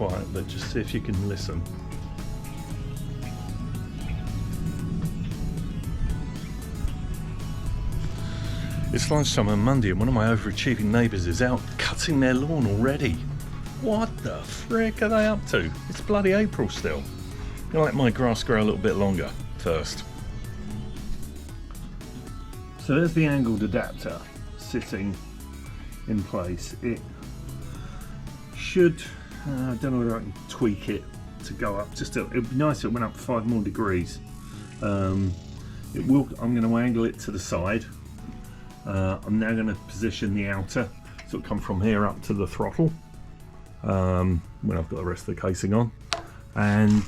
quiet, but just see if you can listen. It's lunchtime on Monday and one of my overachieving neighbours is out cutting their lawn already. What the frick are they up to? It's bloody April still. I'm gonna let my grass grow a little bit longer first. So there's the angled adapter sitting in place. It should, I don't know whether I can tweak it to go up just a, it'd be nice if it went up 5 more degrees. I'm going to angle it to the side. I'm now going to position the outer so it'll come from here up to the throttle when I've got the rest of the casing on, and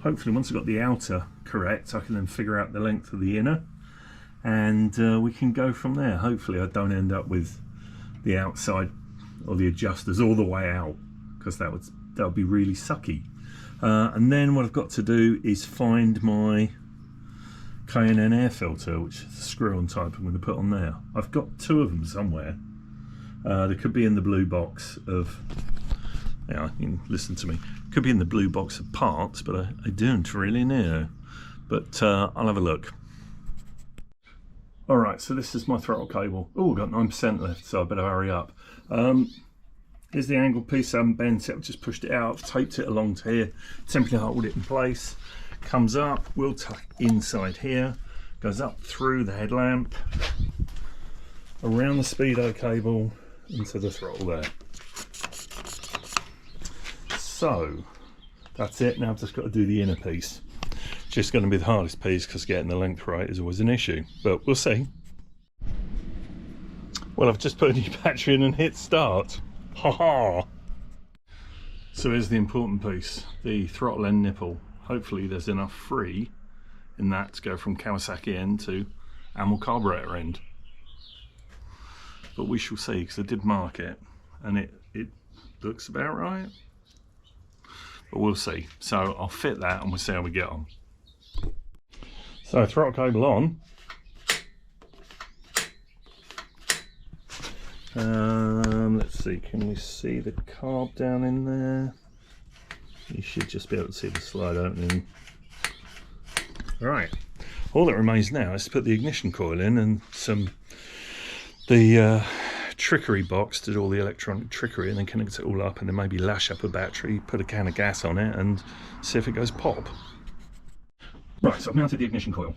hopefully once I've got the outer correct I can then figure out the length of the inner, and we can go from there. Hopefully I don't end up with the outside or the adjusters all the way out, because that would be really sucky. And then what I've got to do is find my K&N air filter, which is the screw-on type I'm going to put on there. I've got 2 of them somewhere. They could be in the blue box of, yeah, you can listen to me. Could be in the blue box of parts, but I don't really know. But I'll have a look. All right, so this is my throttle cable. Oh, I've got 9% left, so I better hurry up. Here's the angled piece. I haven't bent it, I've just pushed it out, I've taped it along to here, simply hold it in place. Comes up, we'll tuck inside here, goes up through the headlamp, around the speedo cable, into the throttle there. So that's it. Now I've just got to do the inner piece. Just going to be the hardest piece because getting the length right is always an issue, but we'll see. Well, I've just put a new battery in and hit start. Ha ha! So here's the important piece, the throttle end nipple. Hopefully there's enough free in that to go from Kawasaki end to Amel carburetor end. But we shall see, because I did mark it and it looks about right. But we'll see. So I'll fit that and we'll see how we get on. So throttle cable on. Let's see, can we see the carb down in there? You should just be able to see the slide opening. Right, all that remains now is to put the ignition coil in and the trickery box to do all the electronic trickery, and then connect it all up, and then maybe lash up a battery, put a can of gas on it and see if it goes pop. Right, so I've mounted the ignition coil.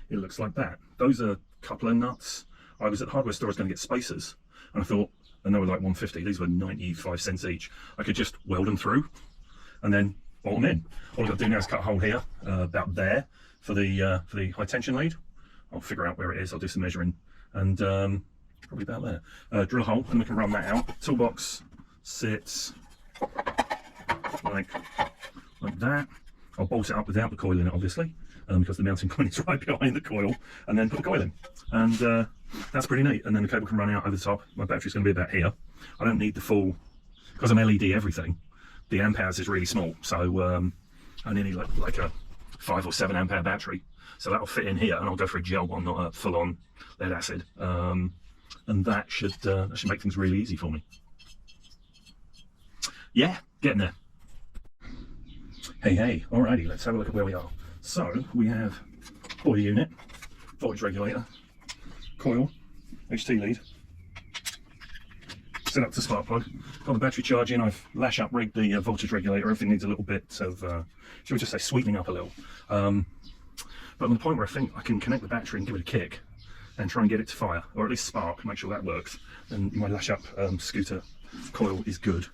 It looks like that. Those are a couple of nuts. I was at the hardware store, I was going to get spacers, and I thought, and they were like 150, these were 95 cents each. I could just weld them through and then bolt them in. All I've got to do now is cut a hole here, about there, for the high tension lead. I'll figure out where it is, I'll do some measuring, and probably about there. Drill a hole and we can run that out. Toolbox sits like that. I'll bolt it up without the coil in it, obviously, because the mounting point is right behind the coil, and then put the coil in. And that's pretty neat. And then the cable can run out over the top. My battery's going to be about here. I don't need the full, because I'm LED everything, the amp hours is really small. So I only need like a 5 or 7 amp hour battery. So that'll fit in here, and I'll go for a gel one, not a full on lead acid. And that should make things really easy for me. Yeah, getting there. Hey, alrighty, let's have a look at where we are. So we have boiler unit, voltage regulator, coil, HT lead, set up to spark plug, got the battery charge in. I've lash up rigged the voltage regulator. Everything needs a little bit of, should we just say, sweetening up a little. But I'm at the point where I think I can connect the battery and give it a kick and try and get it to fire, or at least spark, make sure that works. And my lash up scooter coil is good.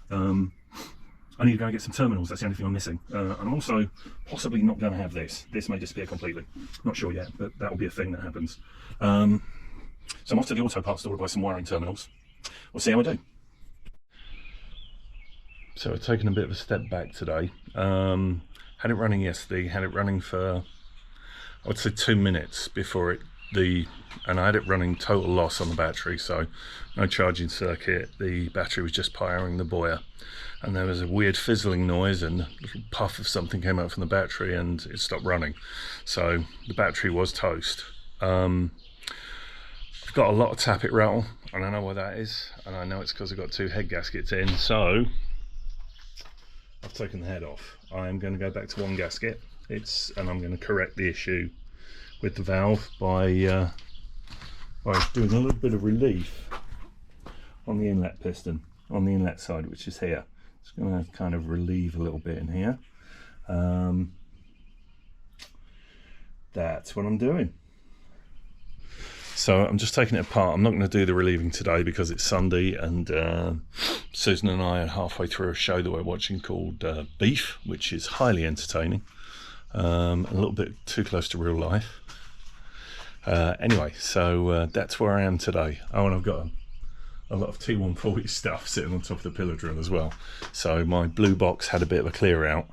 I need to go and get some terminals, that's the only thing I'm missing. And I'm also possibly not going to have this. This may disappear completely. Not sure yet, but that will be a thing that happens. So I'm off to the auto parts store to buy some wiring terminals. We'll see how I do. So I've taken a bit of a step back today. Had it running yesterday, had it running for, I would say 2 minutes before and I had it running total loss on the battery, so no charging circuit. The battery was just powering the boiler, and there was a weird fizzling noise and a little puff of something came out from the battery and it stopped running. So the battery was toast. I've got a lot of tappet rattle, and I know why that is, and I know it's because I've got 2 head gaskets in, so I've taken the head off. I am going to go back to 1 gasket, and I'm going to correct the issue with the valve by doing a little bit of relief on the inlet piston, on the inlet side, which is here. It's going to kind of relieve a little bit in here. That's what I'm doing. So I'm just taking it apart. I'm not going to do the relieving today because it's Sunday, and Susan and I are halfway through a show that we're watching called Beef, which is highly entertaining, a little bit too close to real life. Anyway, so that's where I am today. Oh, and I've got a lot of T140 stuff sitting on top of the pillar drill as well. So my blue box had a bit of a clear out.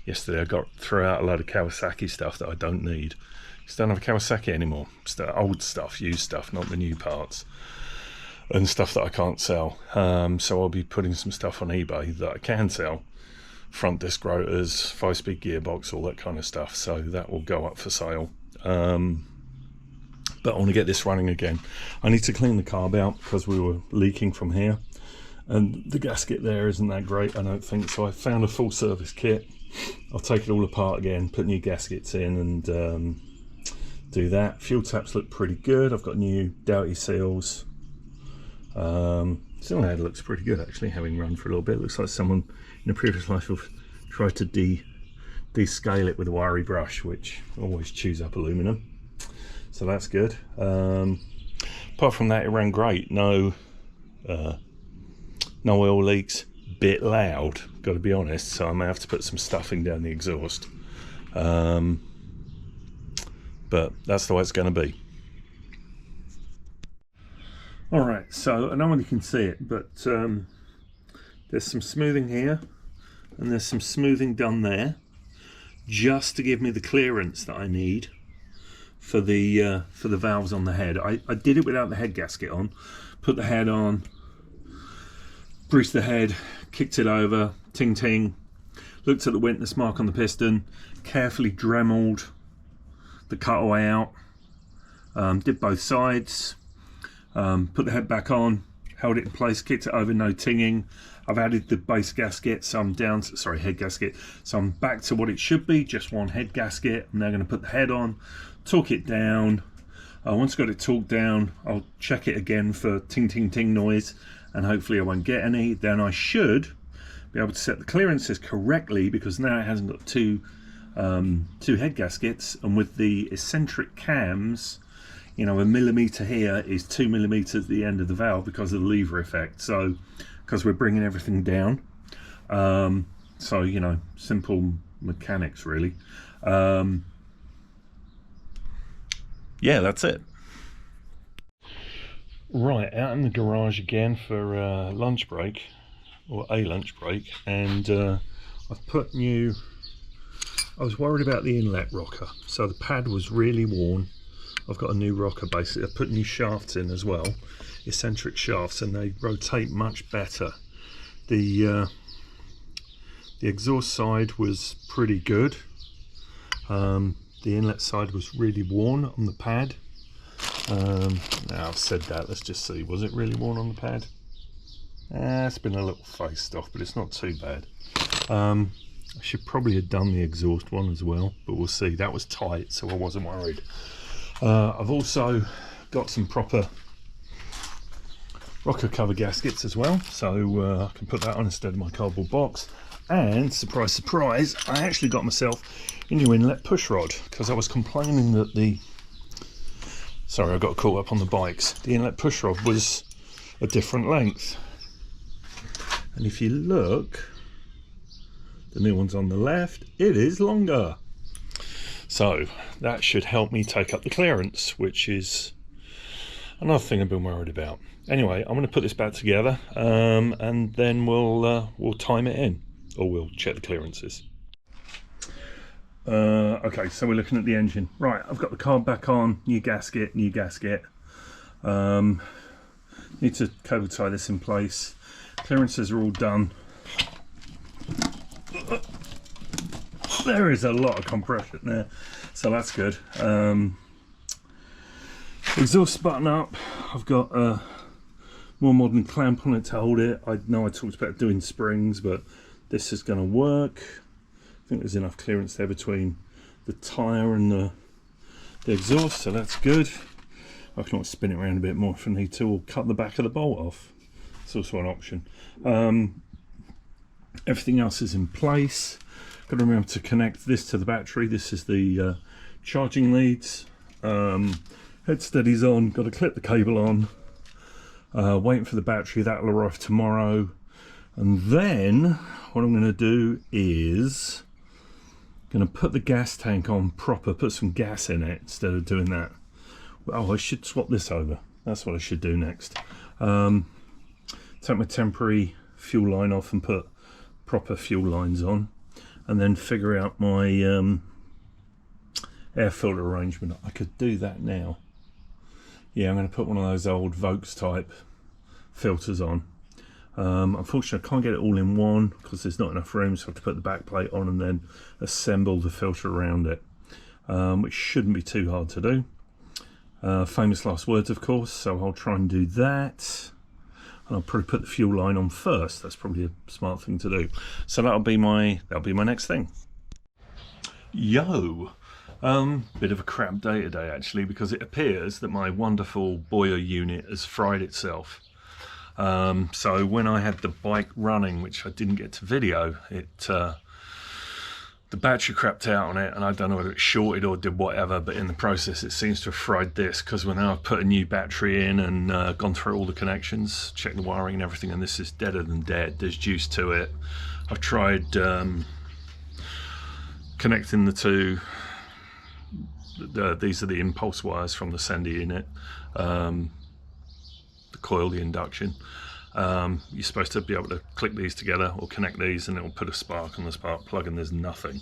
Yesterday I threw out a load of Kawasaki stuff that I don't need. Just don't have a Kawasaki anymore. Old stuff, used stuff, not the new parts, and stuff that I can't sell. So I'll be putting some stuff on eBay that I can sell. Front disc rotors, 5-speed gearbox, all that kind of stuff. So that will go up for sale. But I want to get this running again. I need to clean the carb out because we were leaking from here, and the gasket there isn't that great, I don't think. So I found a full service kit. I'll take it all apart again, put new gaskets in, and do that. Fuel taps look pretty good. I've got new Doughty seals. Cylinder looks pretty good actually, having run for a little bit. Looks like someone in a previous life have tried to descale it with a wiry brush, which always chews up aluminum. So that's good. Apart from that, it ran great. No oil leaks. Bit loud, got to be honest. So I may have to put some stuffing down the exhaust. But that's the way it's going to be. Alright, so I don't know whether you can see it, but there's some smoothing here, and there's some smoothing done there, just to give me the clearance that I need for the valves on the head. I did it without the head gasket on. Put the head on, greased the head, kicked it over, ting ting, looked at the witness mark on the piston, carefully dremeled the cutaway out, did both sides, put the head back on, held it in place, kicked it over, no tinging. I've added the base gasket, so I'm down to, sorry, head gasket, so I'm back to what it should be, just 1 head gasket. I'm now going to put the head on, torque it down. Once I've got it torqued down, I'll check it again for ting ting ting noise, and hopefully I won't get any. Then I should be able to set the clearances correctly, because now it hasn't got two head gaskets, and with the eccentric cams, you know, 1 millimeter here is 2 millimeters at the end of the valve because of the lever effect. So because we're bringing everything down, so you know, simple mechanics really. Yeah, that's it. Right, out in the garage again for lunch break, or a lunch break, and I've put new, I was worried about the inlet rocker, so the pad was really worn. I've got a new rocker basically. I've put new shafts in as well, eccentric shafts, and they rotate much better. The exhaust side was pretty good. The inlet side was really worn on the pad. Now I've said that, let's just see, was it really worn on the pad? It's been a little faced off, but it's not too bad. I should probably have done the exhaust one as well, but we'll see. That was tight, so I wasn't worried. I've also got some proper rocker cover gaskets as well, so I can put that on instead of my cardboard box. And surprise surprise, I actually got myself a new inlet push rod, because I was complaining that sorry, I got caught up on the bikes, the inlet push rod was a different length, and if you look, the new one's on the left, it is longer. So that should help me take up the clearance, which is another thing I've been worried about. Anyway, I'm going to put this back together, and then we'll time it in, or we'll check the clearances. Okay, so we're looking at the engine. Right, I've got the carb back on, new gasket. Need to cable tie this in place. Clearances are all done. There is a lot of compression there, so that's good. Exhaust button up. I've got a more modern clamp on it to hold it. I know I talked about doing springs, but this is going to work. I think there's enough clearance there between the tyre and the exhaust, so that's good. I can always spin it around a bit more if I need to, or cut the back of the bolt off. It's also an option. Everything else is in place. Got to remember to connect this to the battery. This is the charging leads. Head steady's on. Got to clip the cable on. Waiting for the battery. That'll arrive tomorrow. And then what I'm going to do is going to put the gas tank on proper. Put some gas in it instead of doing that. Oh, I should swap this over. That's what I should do next. Take my temporary fuel line off and put proper fuel lines on, and then figure out my air filter arrangement. I could do that now. Yeah, I'm going to put one of those old Vokes type filters on. Unfortunately I can't get it all in one because there's not enough room, so I have to put the back plate on and then assemble the filter around it, which shouldn't be too hard to do. Famous last words, of course, so I'll try and do that. And I'll probably put the fuel line on first. That's probably a smart thing to do. So that'll be my next thing. Yo, bit of a crap day today actually, because it appears that my wonderful boiler unit has fried itself. So when I had the bike running, which I didn't get to video, the battery crapped out on it, and I don't know whether it shorted or did whatever, but in the process it seems to have fried this, because when I've put a new battery in and gone through all the connections, checked the wiring and everything, and this is deader than dead. There's juice to it. I've tried connecting the two. These are the impulse wires from the sender unit, the coil, the induction. You're supposed to be able to click these together or connect these and it will put a spark on the spark plug, and there's nothing.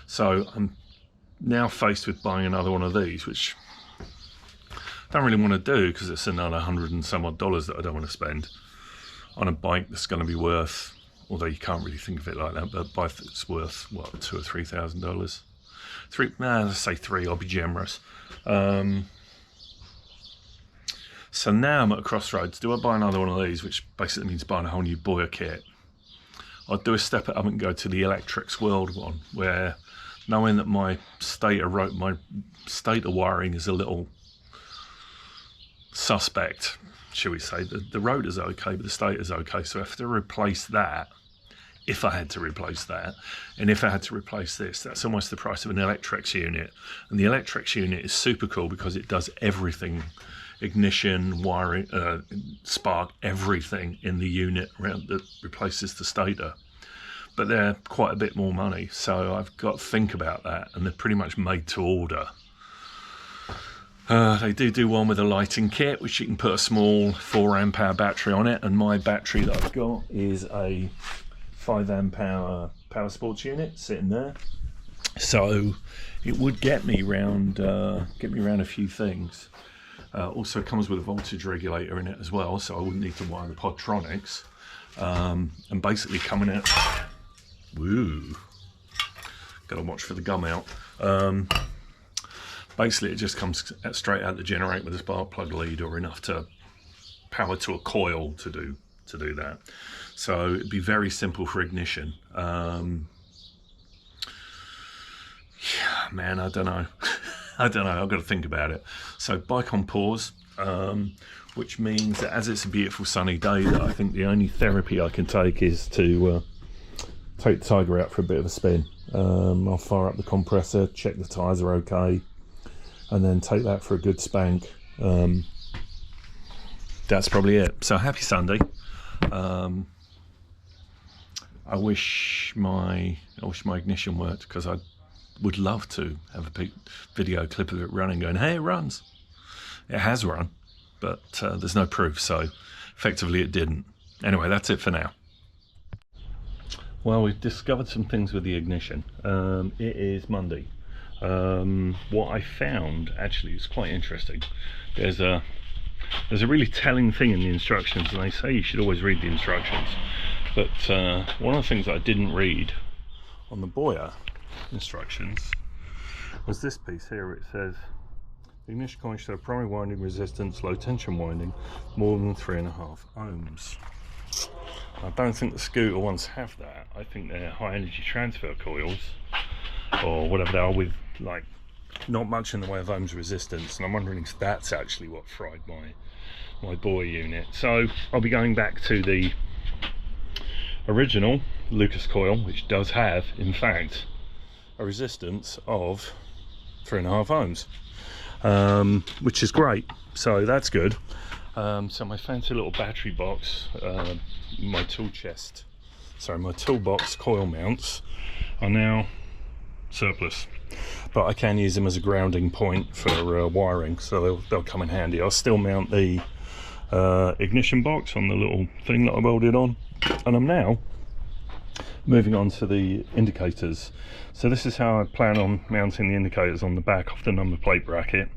So I'm now faced with buying another one of these, which I don't really want to do because it's another $100 and some odd that I don't want to spend on a bike that's going to be worth, although you can't really think of it like that, but bike that's worth what, $2,000 or $3,000. Let's say three, I'll be generous. So now I'm at a crossroads. Do I buy another one of these, which basically means buying a whole new boiler kit? I'll do a step it up and go to the Electrics World one, where knowing that my stator wiring is a little suspect, shall we say. The rotor's okay, but the stator's okay. So I have to replace that, if I had to replace that. And if I had to replace this, that's almost the price of an Electrics unit. And the Electrics unit is super cool because it does everything. Ignition, wiring, spark, everything in the unit around that replaces the stator. But they're quite a bit more money, so I've got to think about that, and they're pretty much made to order. They do one with a lighting kit, which you can put a small 4 amp hour battery on it, and my battery that I've got is a 5 amp hour power sports unit sitting there. So it would get me around a few things. Also comes with a voltage regulator in it as well, so I wouldn't need to wire the Podtronics. And basically coming out, woo, gotta watch for the gum out. Basically it just comes straight out the generator with a spark plug lead, or enough to power to a coil to do that. So it'd be very simple for ignition. Yeah, man, I don't know. I've got to think about it. So bike on pause, which means that as it's a beautiful sunny day, that I think the only therapy I can take is to take the Tiger out for a bit of a spin. I'll fire up the compressor, check the tyres are okay, and then take that for a good spank. That's probably it. So happy Sunday. I wish my ignition worked, because I would love to have a video clip of it running, going, hey, it runs. It has run, but there's no proof, so effectively it didn't. Anyway, that's it for now. Well, we've discovered some things with the ignition. It is Monday. What I found actually is quite interesting. There's a really telling thing in the instructions, and they say you should always read the instructions. But one of the things that I didn't read on the Boya instructions was this piece here. It says the ignition coil should have primary winding resistance, low tension winding, more than 3.5 ohms. I don't think the scooter ones have that. I think they're high energy transfer coils or whatever they are, with like not much in the way of ohms resistance, and I'm wondering if that's actually what fried my buoy unit. So I'll be going back to the original Lucas coil, which does have in fact a resistance of 3.5 ohms, which is great, so that's good. So my fancy little battery box, my my toolbox coil mounts are now surplus, but I can use them as a grounding point for wiring, so they'll come in handy. I'll still mount the ignition box on the little thing that I welded on, and I'm now moving on to the indicators. So this is how I plan on mounting the indicators on the back of the number plate bracket.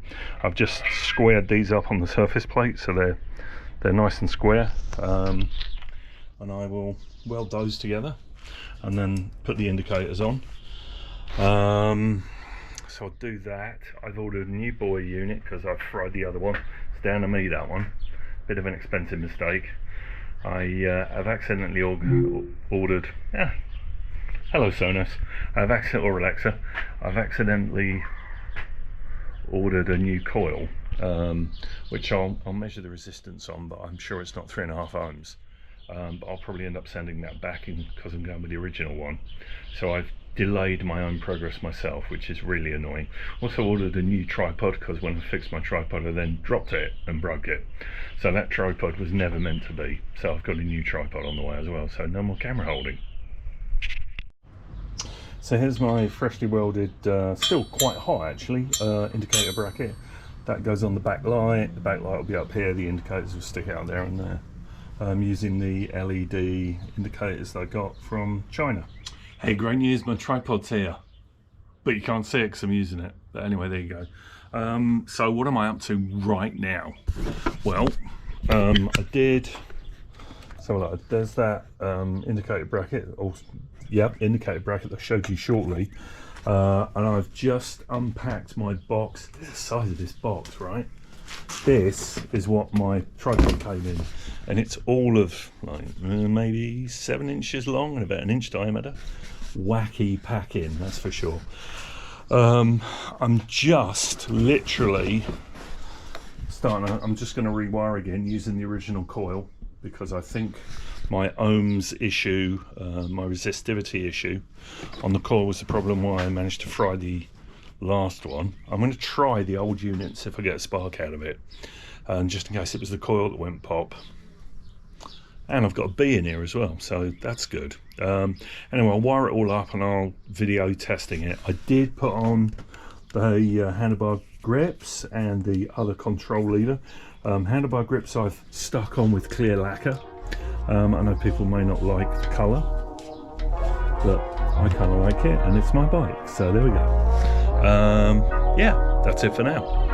I've just squared these up on the surface plate so they're nice and square, and I will weld those together and then put the indicators on. So I'll do that. I've ordered a new buoy unit because I've fried the other one. It's down to me, that one. Bit of an expensive mistake. I've accidentally ordered. Hello Sonos. Or Alexa. I've accidentally ordered a new coil, which I'll measure the resistance on, but I'm sure it's not 3.5 ohms. But I'll probably end up sending that back in because I'm going with the original one. So I've delayed my own progress myself, which is really annoying. Also ordered a new tripod because when I fixed my tripod I then dropped it and broke it, so that tripod was never meant to be. So I've got a new tripod on the way as well, so no more camera holding. So here's my freshly welded, still quite hot actually, indicator bracket. That goes on the back light. The back light will be up here, the indicators will stick out there and there. I'm using the LED indicators that I got from China. Hey, great news, my tripod's here, but you can't see it because I'm using it. But anyway, there you go. So what am I up to right now? Well, I did, so like, there's that indicator bracket, or yep, indicator bracket that I showed you shortly. And I've just unpacked my box. This is the size of this box, right? This is what my tripod came in, and it's all of like maybe 7 inches long and about 1 inch diameter. Wacky packing, that's for sure. I'm just literally I'm just going to rewire again using the original coil, because I think my ohms issue, my resistivity issue on the coil was the problem why I managed to fry the last one. I'm going to try the old units if I get a spark out of it, and just in case it was the coil that went pop. And I've got a bee in here as well, so that's good. Anyway, I'll wire it all up and I'll video testing it. I did put on the handlebar grips and the other control lever. Handlebar grips I've stuck on with clear lacquer. I know people may not like the colour, but I kind of like it, and it's my bike, so there we go. Yeah, that's it for now.